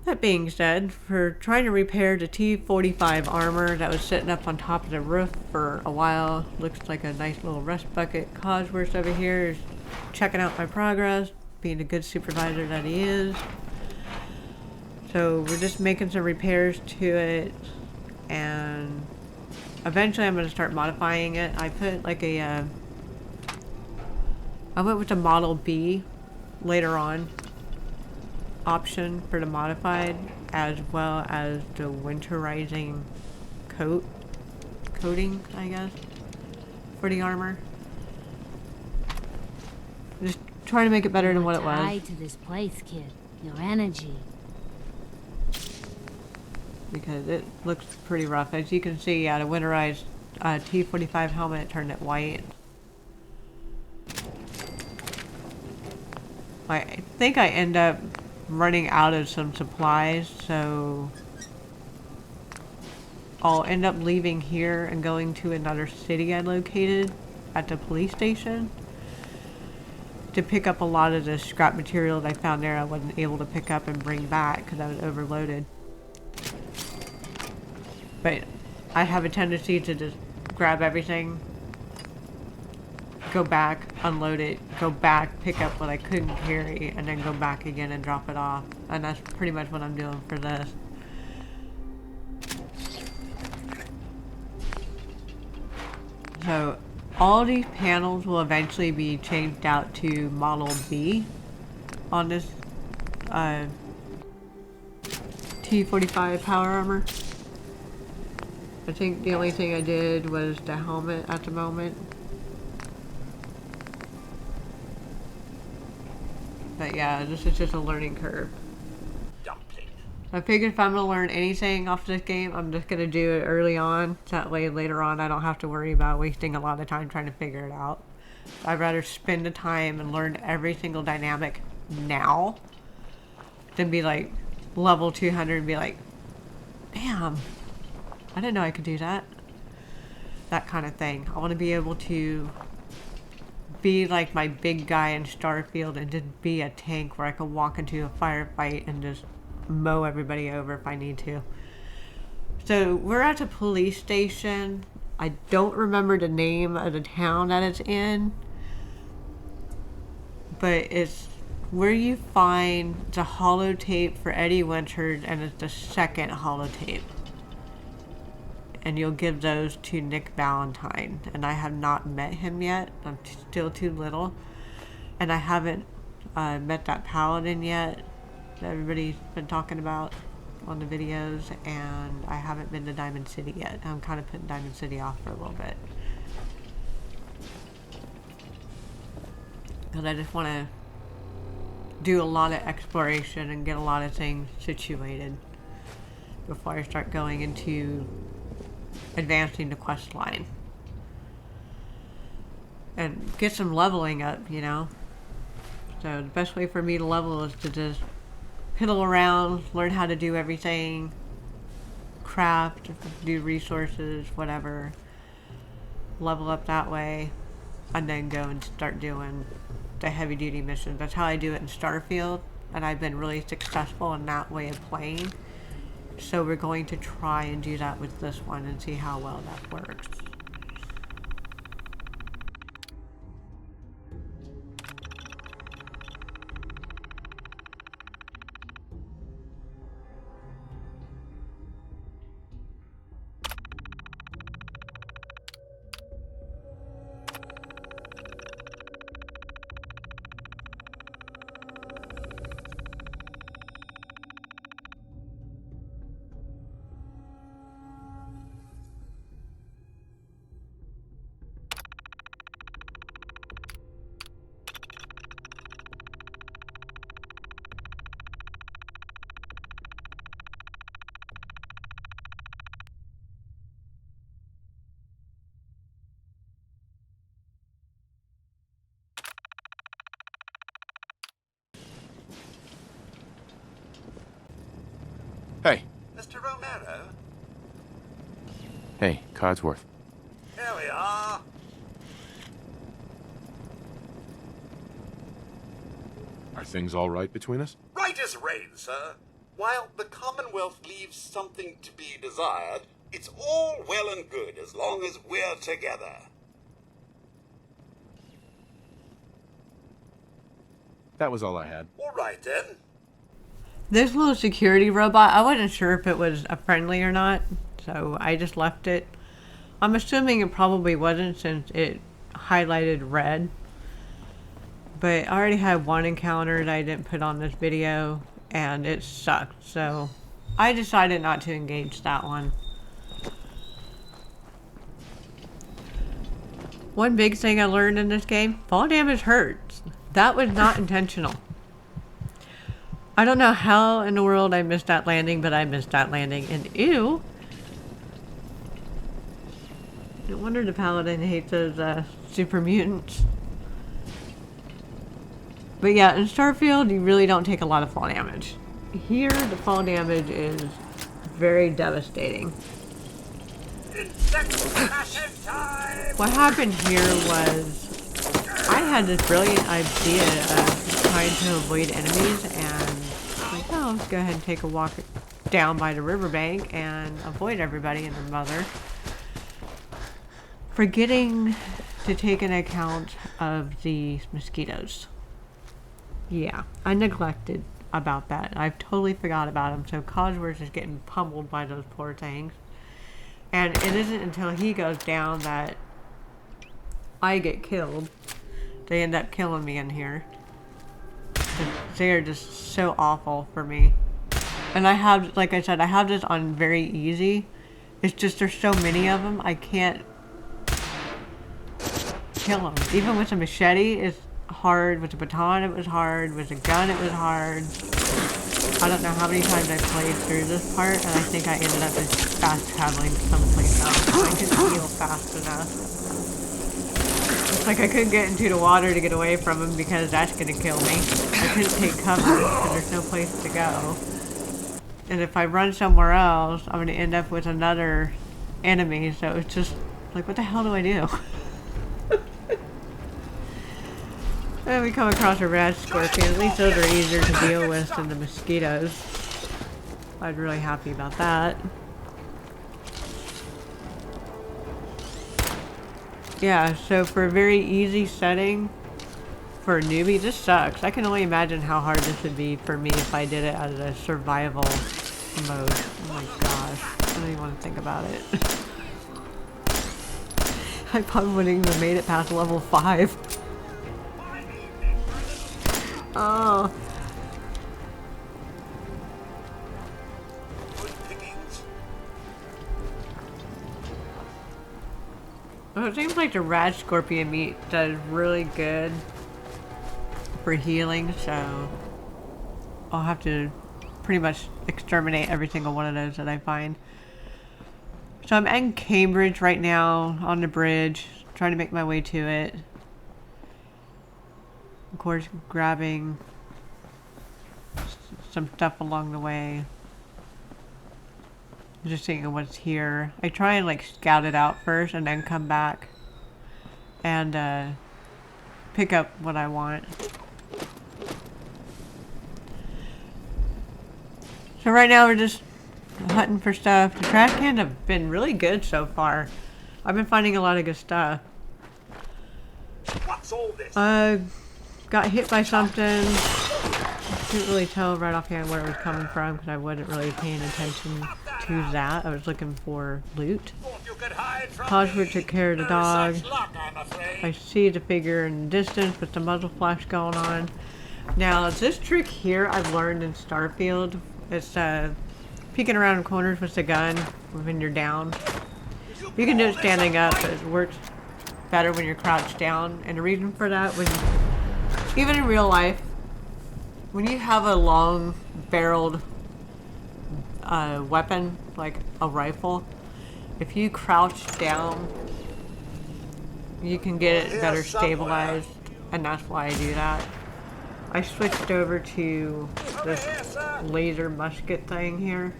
That being said, for trying to repair the T-45 armor that was sitting up on top of the roof for a while, looks like a nice little rust bucket. CODSWORTH over here is checking out my progress, being a good supervisor that he is. So we're just making some repairs to it, and eventually I'm going to start modifying it. I put like I went with the Model B later on option for the modified, as well as the winterizing coating, I guess, for the armor. Just trying to make it better than what it was. Tied to this place, kid. Your energy. Because it looks pretty rough. As you can see, the winterized T-45 helmet turned it white. I think I end up running out of some supplies, so I'll end up leaving here and going to another city I located at the police station to pick up a lot of the scrap material that I found there I wasn't able to pick up and bring back because I was overloaded. But I have a tendency to just grab everything, go back, unload it, go back, pick up what I couldn't carry, and then go back again and drop it off. And that's pretty much what I'm doing for this. So all these panels will eventually be changed out to Model B on this T-45 power armor. I think the only thing I did was the helmet at the moment. But yeah, this is just a learning curve. Dumpling. I figured if I'm going to learn anything off this game, I'm just going to do it early on. So that way later on I don't have to worry about wasting a lot of time trying to figure it out. I'd rather spend the time and learn every single dynamic now than be like level 200 and be like, damn, I didn't know I could do that. That kind of thing. I want to be able to be like my big guy in Starfield and just be a tank where I can walk into a firefight and just mow everybody over if I need to. So we're at the police station. I don't remember the name of the town that it's in, but it's where you find the holotape for Eddie Winters, and it's the second holotape. And you'll give those to Nick Valentine. And I have not met him yet. I'm still too little. And I haven't met that paladin yet that everybody's been talking about on the videos. And I haven't been to Diamond City yet. I'm kind of putting Diamond City off for a little bit. because I just want to do a lot of exploration and get a lot of things situated before I start going into advancing the quest line. And get some leveling up, you know? So the best way for me to level is to just piddle around, learn how to do everything, craft, do resources, whatever. Level up that way, and then go and start doing the heavy duty missions. That's how I do it in Starfield, and I've been really successful in that way of playing. So we're going to try and do that with this one and see how well that works. Hey. Mr. Romero? Hey, CODSWORTH. Here we are. Are things all right between us? Right as rain, sir. While the Commonwealth leaves something to be desired, it's all well and good as long as we're together. That was all I had. All right, then. This little security robot, I wasn't sure if it was a friendly or not, so I just left it. I'm assuming it probably wasn't since it highlighted red. But I already had one encounter that I didn't put on this video, and it sucked, so I decided not to engage that one. One big thing I learned in this game, fall damage hurts. That was not intentional. I don't know how in the world I missed that landing, but I missed that landing. And ew. No wonder the paladin hates those super mutants. But yeah, in Starfield, you really don't take a lot of fall damage. Here, the fall damage is very devastating. What happened here was I had this brilliant idea of trying to avoid enemies, and like, oh, let's go ahead and take a walk down by the riverbank and avoid everybody and their mother. Forgetting to take an account of the mosquitoes. Yeah, I neglected about that. I totally forgot about them, so CODSWORTH is getting pummeled by those poor things. And it isn't until he goes down that I get killed. They end up killing me in here. They are just so awful for me. And I have, like I said, I have this on very easy. It's just there's so many of them, I can't kill them. Even with a machete, it's hard. With a baton, it was hard. With a gun, it was hard. I don't know how many times I played through this part, and I think I ended up just fast traveling someplace else. I couldn't heal fast enough. It's like I couldn't get into the water to get away from him because that's gonna kill me. I couldn't take cover because there's no place to go. And if I run somewhere else, I'm gonna end up with another enemy, so it's just like, what the hell do I do? And we come across a RADSCORPION. At least those are easier to deal with than the mosquitoes. I'm really happy about that. Yeah, so for a very easy setting for a newbie, this sucks. I can only imagine how hard this would be for me if I did it as a survival mode. Oh my gosh, I don't even want to think about it. I probably wouldn't even made it past level 5. Oh. Well, it seems like the RADSCORPION meat does really good for healing, so I'll have to pretty much exterminate every single one of those that I find. So I'm in Cambridge right now on the bridge, trying to make my way to it. Of course, grabbing some stuff along the way. Just thinking what's here. I try and like scout it out first and then come back and pick up what I want. So right now we're just hunting for stuff. The trash cans have been really good so far. I've been finding a lot of good stuff. What's all this? Got hit by something. Couldn't really tell right offhand where it was coming from because I wasn't really paying attention to that. I was looking for loot. CODSWORTH took care of the dog. I see the figure in the distance with the muzzle flash going on. Now this trick here I've learned in Starfield. It's peeking around corners with the gun when you're down. You can do it standing up, but it works better when you're crouched down. And the reason for that was, even in real life, when you have a long barreled weapon, like a rifle, if you crouch down, you can get it better stabilized, and that's why I do that. I switched over to this laser musket thing here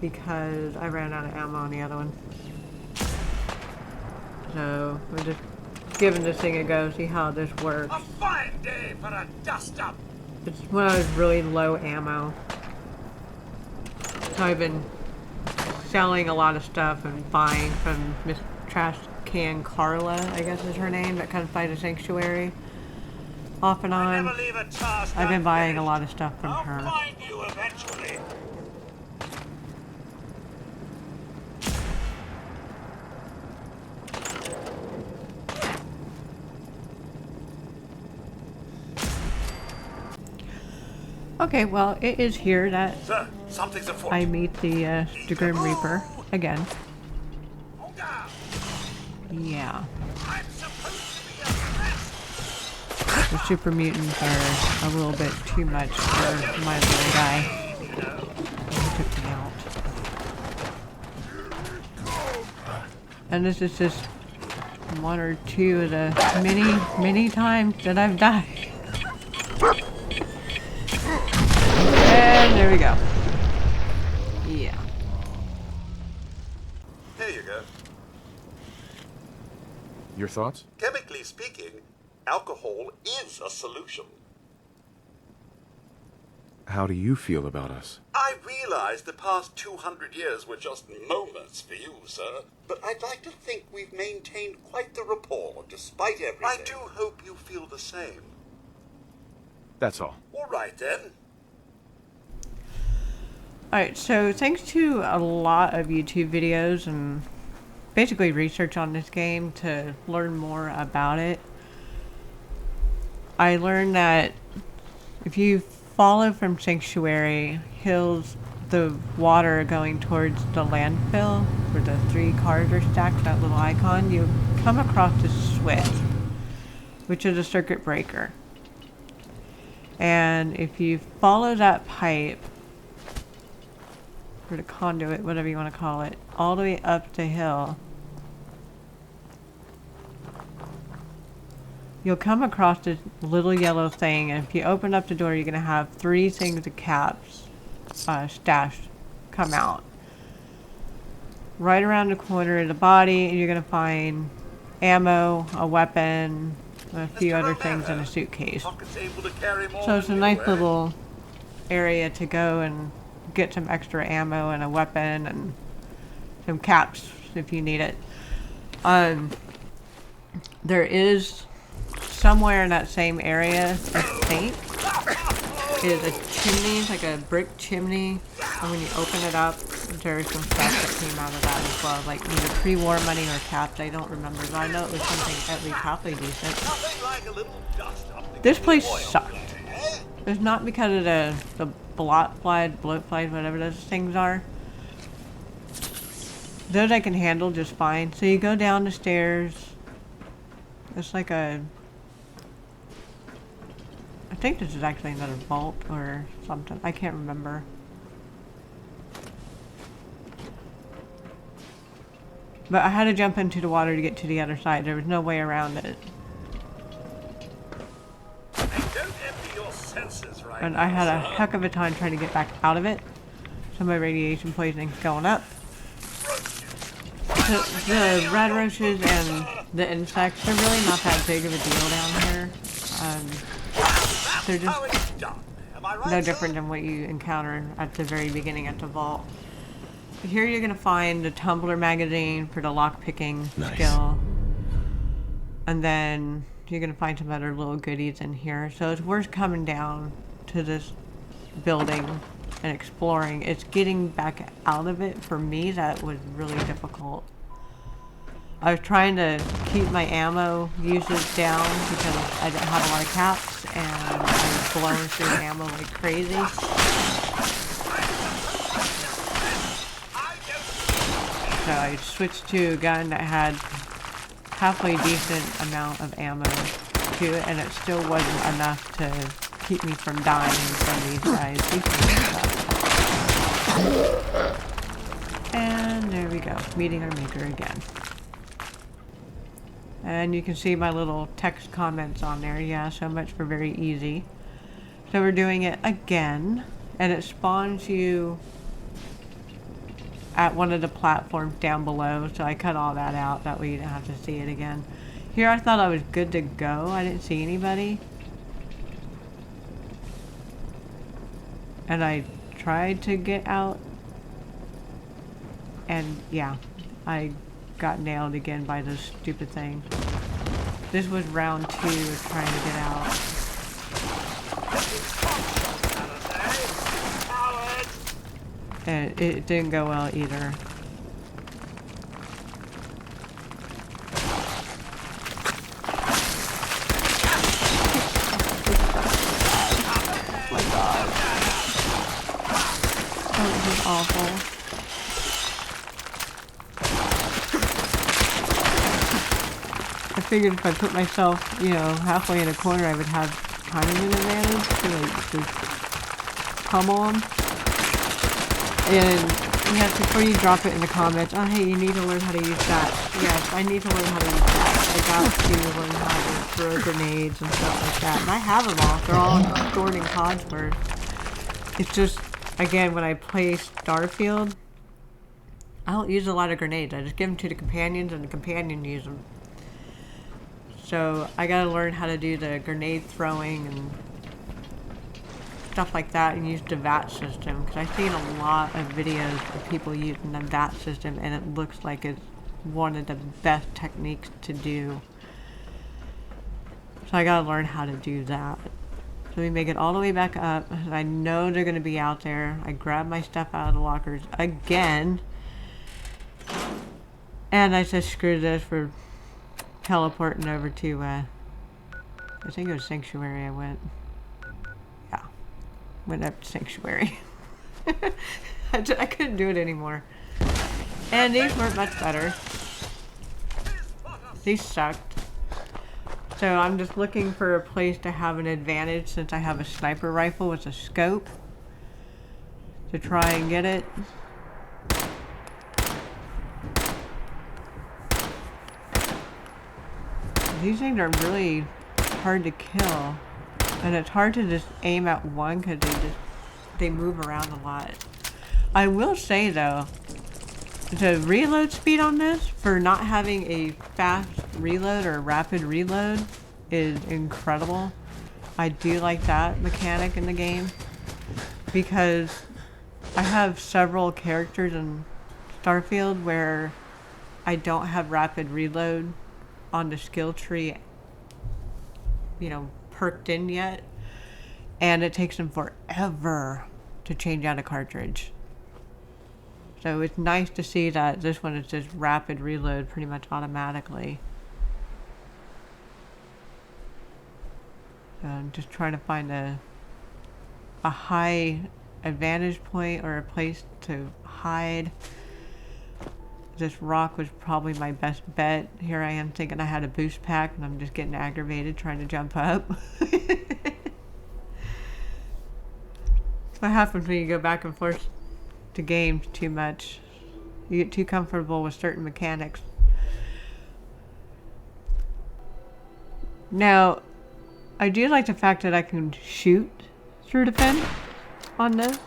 because I ran out of ammo on the other one. So we're just giving this thing a go, see how this works. A fine day for a dust up. It's when I was really low ammo. So I've been selling a lot of stuff and buying from Miss Trash Can Carla, I guess is her name, that comes by the sanctuary. Off and on. I've been buying a lot of stuff from her. I'll find you eventually. Okay, well, it is here that Sir, something's afoot. I meet the Grim Reaper again. Yeah. I'm supposed to be a mess. The super mutants are a little bit too much for my little guy. He took me out. And this is just one or two of the many times that I've died. And there we go. Yeah. Here you go. Your thoughts? Chemically speaking, alcohol is a solution. How do you feel about us? I realize the past 200 years were just moments for you, sir, but I'd like to think we've maintained quite the rapport despite everything. I do hope you feel the same. That's all. All right, then. Alright, so thanks to a lot of YouTube videos and basically research on this game to learn more about it, I learned that if you follow from Sanctuary hills the water going towards the landfill where the 3 cars are stacked, that little icon, you come across this switch, which is a circuit breaker. And if you follow that pipe, or the conduit, whatever you want to call it, all the way up the hill, you'll come across this little yellow thing, and if you open up the door, you're going to have 3 things of caps stashed come out. Right around the corner of the body, you're going to find ammo, a weapon, a few other things in a suitcase. So it's a nice little area to go and get some extra ammo and a weapon and some caps if you need it. There is somewhere in that same area, I think, is a chimney. It's like a brick chimney, and when you open it up, there's some stuff that came out of that as well, like either pre-war money or caps. I don't remember, but I know it was something at least halfway decent. This place sucked. It's not because of the bloat flies, whatever those things are. Those I can handle just fine. So you go down the stairs. It's like a think this is actually another vault or something. I can't remember. But I had to jump into the water to get to the other side. There was no way around it. And I had a heck of a time trying to get back out of it. So my radiation poisoning's going up. The red roaches and the insects, they're really not that big of a deal down here. They're just no different than what you encounter at the very beginning at the vault. Here you're going to find the Tumbler magazine for the lockpicking skill. And then you're going to find some other little goodies in here. So it's worth coming down to this building and exploring. It's getting back out of it for me that was really difficult. I was trying to keep my ammo usage down because I didn't have a lot of caps and I was blowing through ammo like crazy. So I switched to a gun that had halfway decent amount of ammo to it, and it still wasn't enough to keep me from dying from these guys. And there we go, meeting our maker again. And you can see my little text comments on there. Yeah, so much for very easy. So we're doing it again, and it spawns you at one of the platforms down below, so I cut all that out, that way you don't have to see it again. Here I thought I was good to go. I didn't see anybody. And I tried to get out, and yeah, I got nailed again by this stupid thing. This was round 2 of trying to get out. And it didn't go well either. Oh my god. Oh, this is awful. I figured if I put myself, you know, halfway in a corner, I would have kind of an advantage to like just pummel them. And you have to, before you drop it in the comments, oh hey, you need to learn how to use that. Yes, I need to learn how to use that. I got to learn how to throw grenades and stuff like that. And I have them all. They're all stored in CODSWORTH. It's just, again, when I play Starfield, I don't use a lot of grenades. I just give them to the companions and the companions use them. So I gotta learn how to do the grenade throwing and stuff like that and use the VAT system, because I've seen a lot of videos of people using the VAT system and it looks like it's one of the best techniques to do. So I gotta learn how to do that. So we make it all the way back up. I know they're gonna be out there. I grab my stuff out of the lockers again. And I said screw this, for teleporting over to I think it was Sanctuary I went. Went up to Sanctuary. I couldn't do it anymore. And these weren't much better. These sucked. So I'm just looking for a place to have an advantage since I have a sniper rifle with a scope to try and get it. These things are really hard to kill. And it's hard to just aim at one because they move around a lot. I will say though, the reload speed on this, for not having a fast reload or rapid reload, is incredible. I do like that mechanic in the game because I have several characters in Starfield where I don't have rapid reload on the skill tree, you know, perked in yet, and it takes them forever to change out a cartridge. So it's nice to see that this one is just rapid reload pretty much automatically. So I'm just trying to find a high advantage point or a place to hide. This rock was probably my best bet. Here I am thinking I had a boost pack and I'm just getting aggravated trying to jump up. What happens when you go back and forth to games too much? You get too comfortable with certain mechanics. Now, I do like the fact that I can shoot through the fence on this.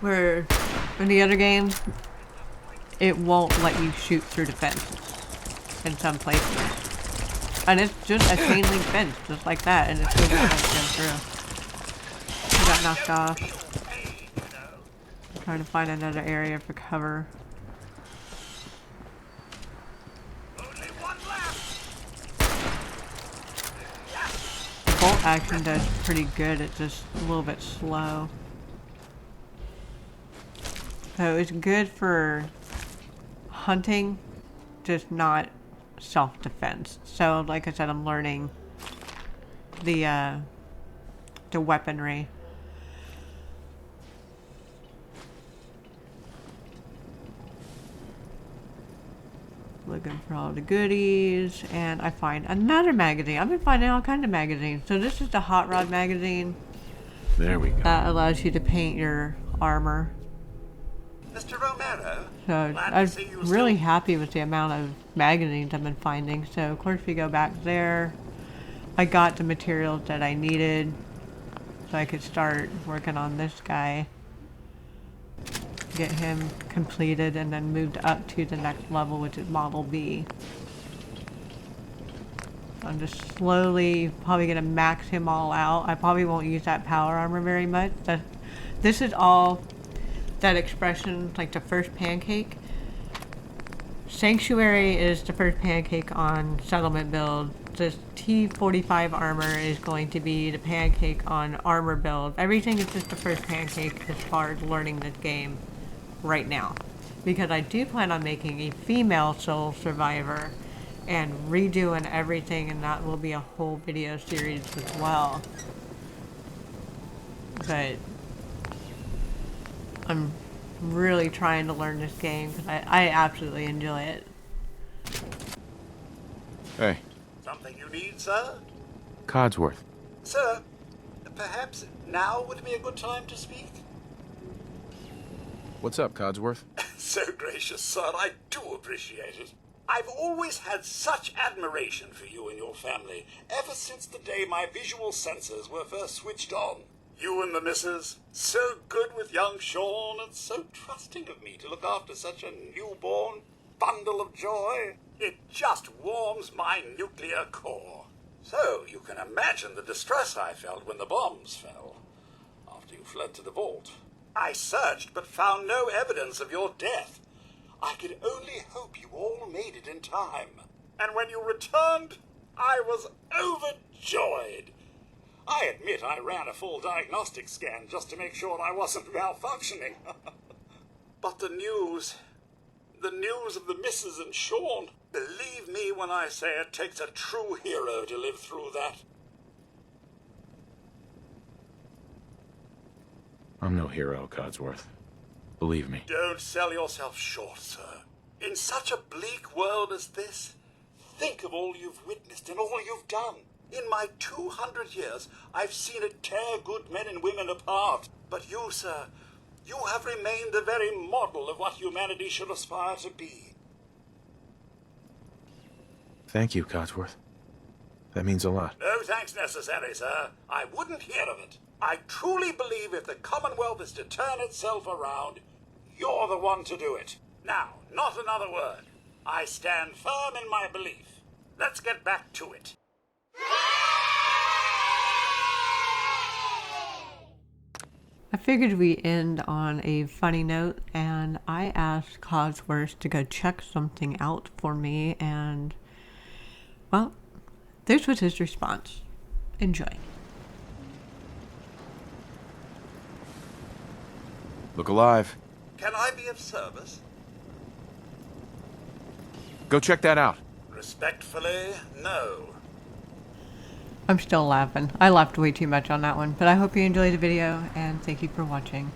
Where in the other games, it won't let you shoot through the fence in some places. And it's just a chain link fence, just like that, and it still won't let you go through. I got knocked off. I'm trying to find another area for cover. Bolt action does pretty good, it's just a little bit slow. So it's good for hunting, just not self-defense. So like I said, I'm learning the weaponry. Looking for all the goodies, and I find another magazine. I've been finding all kinds of magazines. So this is the hot rod magazine. There we go. That allows you to paint your armor. Mr. Romero, So I'm really happy with the amount of magazines I've been finding. So of course we go back there. I got the materials that I needed, so I could start working on this guy. Get him completed and then moved up to the next level, which is Model B. I'm just slowly probably gonna max him all out. I probably won't use that power armor very much. This is all that expression, like the first pancake. Sanctuary is the first pancake on settlement build. This T45 armor is going to be the pancake on armor build. Everything is just the first pancake as far as learning this game right now, because I do plan on making a female soul survivor and redoing everything, and that will be a whole video series as well. But I'm really trying to learn this game because I absolutely enjoy it. Hey, something you need, sir? CODSWORTH. Sir, perhaps now would be a good time to speak? What's up, CODSWORTH? So gracious, sir, I do appreciate it. I've always had such admiration for you and your family, ever since the day my visual sensors were first switched on. You and the missus, so good with young Sean, and so trusting of me to look after such a newborn bundle of joy. It just warms my nuclear core. So you can imagine the distress I felt when the bombs fell, after you fled to the vault. I searched, but found no evidence of your death. I could only hope you all made it in time. And when you returned, I was overjoyed. I admit I ran a full diagnostic scan just to make sure I wasn't malfunctioning. But the news of the missus and Sean, believe me when I say it takes a true hero to live through that. I'm no hero, CODSWORTH. Believe me. Don't sell yourself short, sir. In such a bleak world as this, think of all you've witnessed and all you've done. In my 200 years, I've seen it tear good men and women apart. But you, sir, you have remained the very model of what humanity should aspire to be. Thank you, CODSWORTH. That means a lot. No thanks necessary, sir. I wouldn't hear of it. I truly believe if the Commonwealth is to turn itself around, you're the one to do it. Now, not another word. I stand firm in my belief. Let's get back to it. I figured we end on a funny note, and I asked CODSWORTH to go check something out for me, and, well, this was his response. Enjoy. Look alive. Can I be of service? Go check that out. Respectfully, no. I'm still laughing. I laughed way too much on that one, but I hope you enjoyed the video, and thank you for watching.